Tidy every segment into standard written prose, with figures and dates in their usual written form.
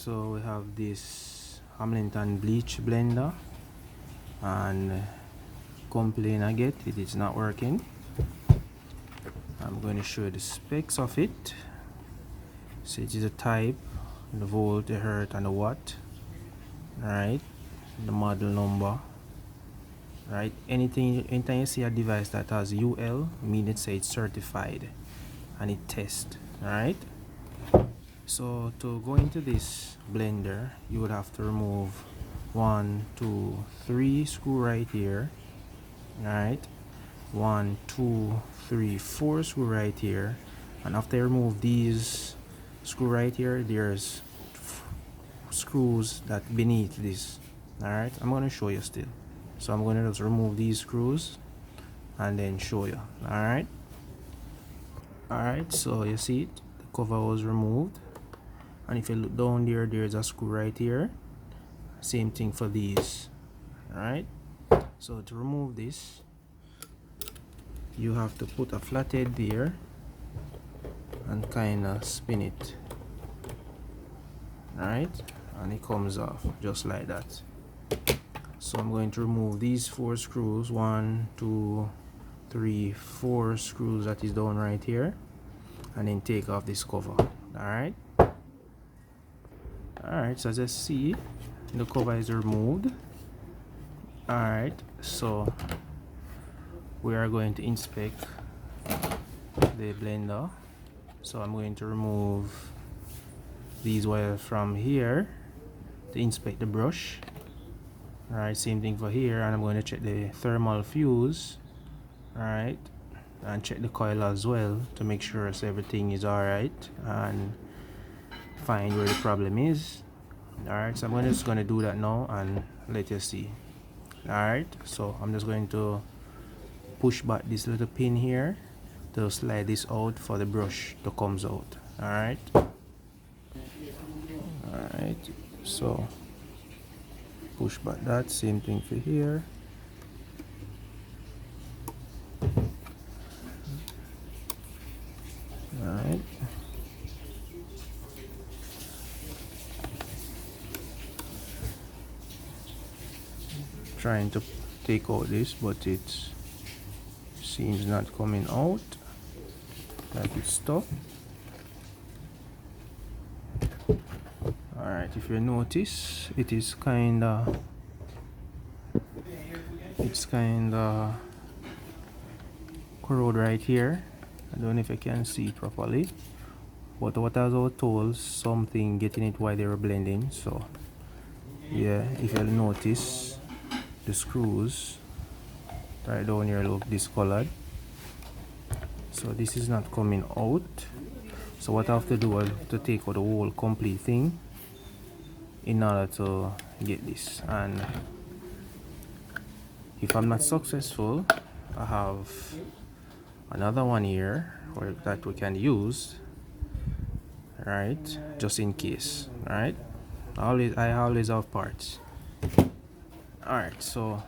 So we have this Hamilton bleach blender, and complain I get it is not working. I'm going to show you the specs of it. So it is a type, the volt, the hertz, and the watt. Right, the model number. Right, anytime you see a device that has UL, mean it say it's certified and it tests. Right, so to go into this blender, you would have to remove 1, 2, 3 screw right here. Right, 1, 2, 3, 4 screw right here, and after you remove these screw right here, there's screws that beneath this. All right, I'm going to show you still. So I'm going to just remove these screws and then show you. All right, so you see it, the cover was removed, and if you look down there, there's a screw right here. Same thing for these. All right, so to remove this, you have to put a flathead there and kind of spin it. All right, and it comes off just like that. So I'm going to remove these 4 screws, 1, 2, 3, 4 screws that is down right here, and then take off this cover. Alright, so as you see, the cover is removed. Alright, so we are going to inspect the blender. So I'm going to remove these wires from here to inspect the brush. Alright, same thing for here, and I'm going to check the thermal fuse. Alright, and check the coil as well to make sure so everything is alright and find where the problem is. Alright, so I'm just going to do that now and let you see. Alright, so I'm just going to push back this little pin here to slide this out for the brush to comes out. Alright, so push back that, same thing for here. Alright, trying to take out this, but it seems not coming out, like it's stuck. Alright, if you notice, it's kinda corroded right here. I don't know if you can see it properly, but what I was told, something getting it while they were blending. So yeah, if you'll notice, the screws right down here look discolored, so this is not coming out. So what I have to do is to take out the whole complete thing in order to get this. And if I'm not successful, I have another one here that we can use, right, just in case. Right, I always have parts. Alright, so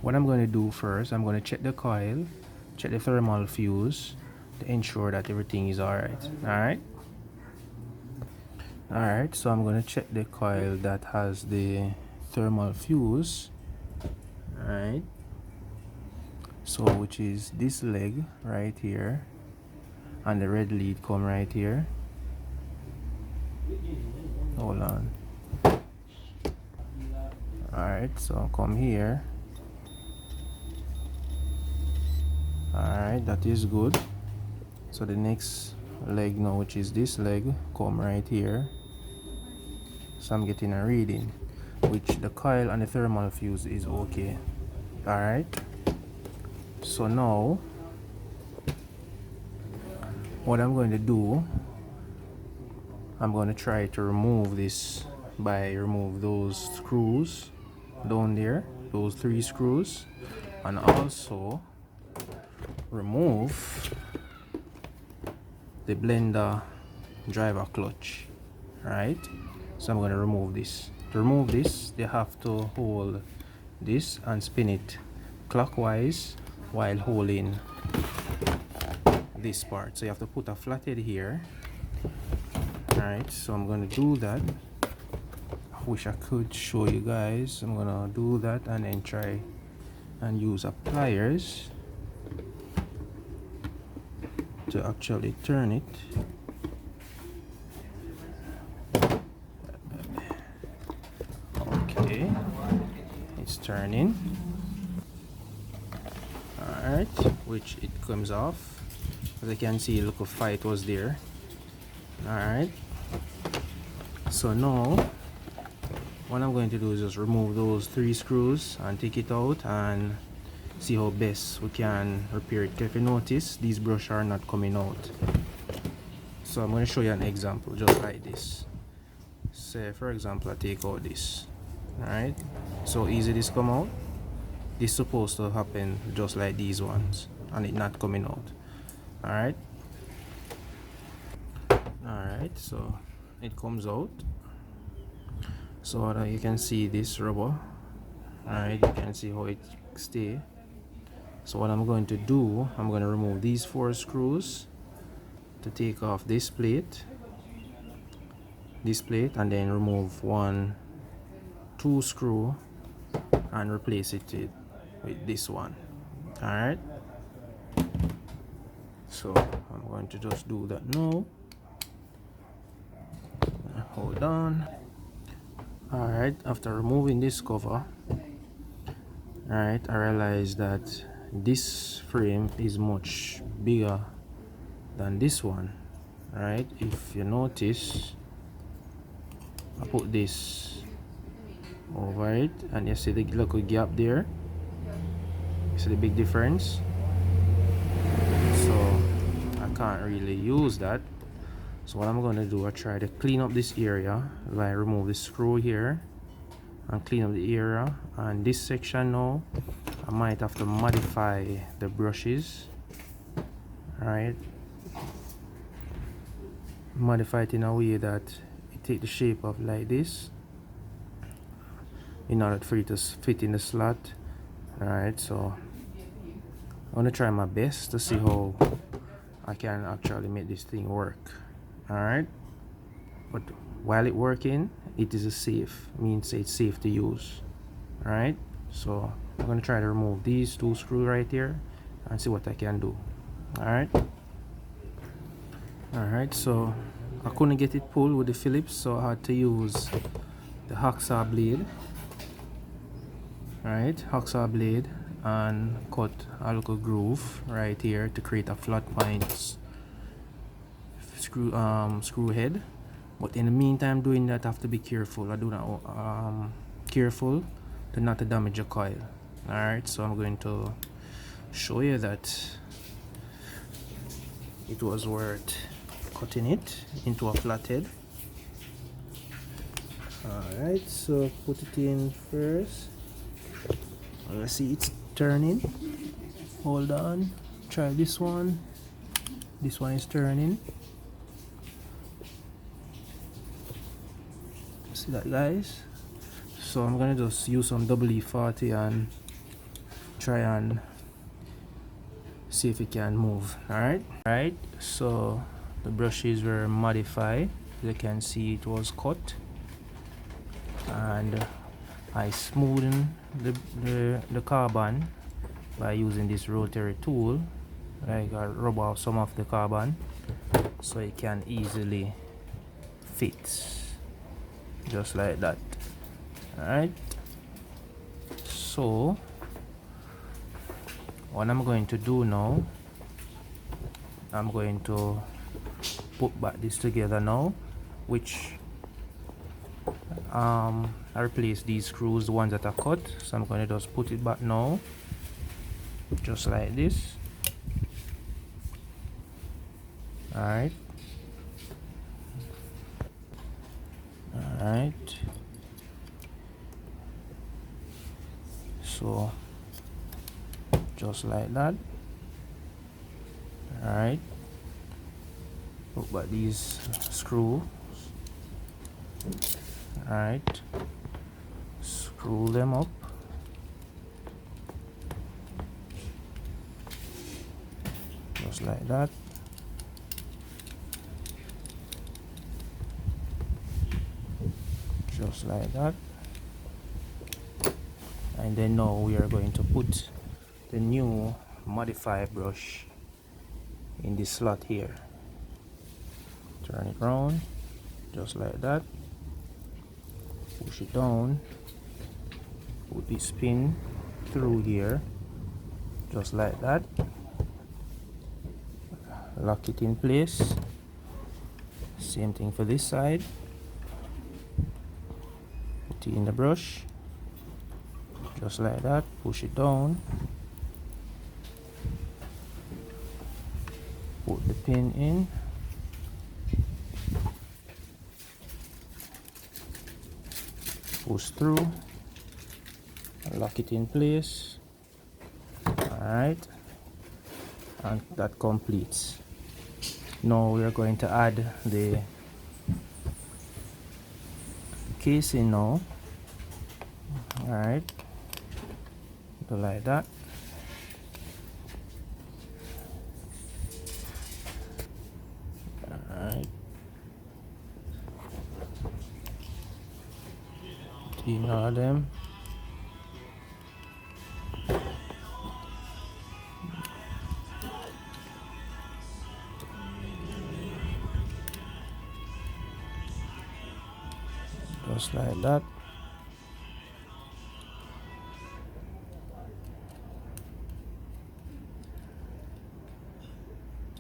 what I'm going to do first, I'm going to check the coil, check the thermal fuse to ensure that everything is alright. Alright, so I'm going to check the coil that has the thermal fuse. Alright, so which is this leg right here, and the red lead come right here. Hold on. Alright, so come here. Alright, that is good. So the next leg now, which is this leg, come right here. So I'm getting a reading, which the coil and the thermal fuse is okay. Alright, so now what I'm going to do, I'm going to try to remove this by remove those screws down there, those 3 screws, and also remove the blender driver clutch. Right, so I'm going to remove this. To remove this, they have to hold this and spin it clockwise while holding this part. So you have to put a flathead here, Alright, so I'm gonna do that. I wish I could show you guys. I'm gonna do that and then try and use pliers to actually turn it. Okay, it's turning. Alright, which it comes off. As I can see, look how far it was there. Alright, so now what I'm going to do is just remove those 3 screws and take it out and see how best we can repair it. If you notice, these brushes are not coming out. So I'm going to show you an example just like this. Say for example I take out this. Alright, so easy this come out. This is supposed to happen just like these ones and it not coming out. Alright, so it comes out. So you can see this rubber. Alright, you can see how it stay. So what I'm going to do, I'm going to remove these 4 screws to take off this plate, and then remove 2 screw and replace it with this one. Alright, so I'm going to just do that now. Hold on. Alright, after removing this cover, alright, I realized that this frame is much bigger than this one. Right, if you notice, I put this over it and you see the little gap there. You see the big difference? So I can't really use that. So what I'm going to do, I try to clean up this area by remove the screw here and clean up the area. And this section now, I might have to modify the brushes. Right, modify it in a way that it take the shape of like this in order for it to fit in the slot. Alright, so I'm gonna try my best to see how I can actually make this thing work. Alright, but while it working, it is means it's safe to use. Alright, so I'm gonna try to remove these 2 screws right here and see what I can do. Alright, so I couldn't get it pulled with the Phillips, so I had to use the hacksaw blade. Alright, hacksaw blade, and cut a little groove right here to create a flat point screw head. But in the meantime, doing that, I have to be careful. I do not careful to not to damage the coil. Alright, so I'm going to show you that it was worth cutting it into a flathead. Alright, so put it in first. Let's see, it's turning. Hold on, try this one. This one is turning. See that, guys? So I'm gonna just use some E40 and try and see if it can move. Alright, so the brushes were modified. You can see it was cut, and I smoothed the carbon by using this rotary tool. I rub off some of the carbon so it can easily fit, just like that. Alright, so what I'm going to do now, I'm going to put back this together now, which I replace these screws, the ones that are cut. So I'm going to just put it back now, just like this. Alright, so just like that. Alright, put back these screws. Alright, screw them up. Just like that. just like that. And then now we are going to put the new modify brush in this slot here. Turn it round just like that, push it down, put this pin through here just like that, lock it in place. Same thing for this side. Put it in the brush just like that, push it down, put the pin in, push through, lock it in place. Alright, and that completes. Now we are going to add the casing now. Alright, do like that. Alright, in all of them. Just like that.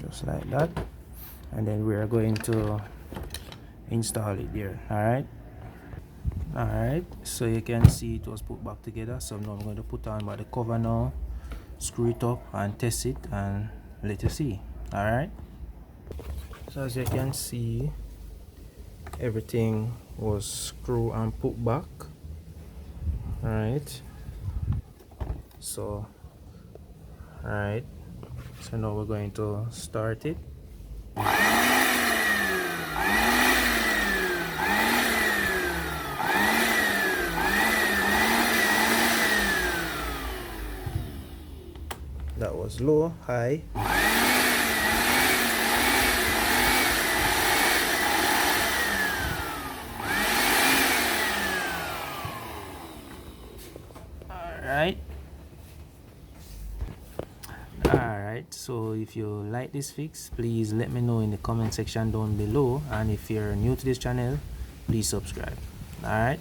Just like that. And then we are going to install it there. Alright, so you can see it was put back together. So now I'm going to put on the cover now, screw it up and test it and let you see. Alright, so as you can see, everything was screwed and put back. Alright, so so now we're going to start it. That was low, high. Alright, so if you like this fix, please let me know in the comment section down below, and if you're new to this channel, please subscribe. Alright.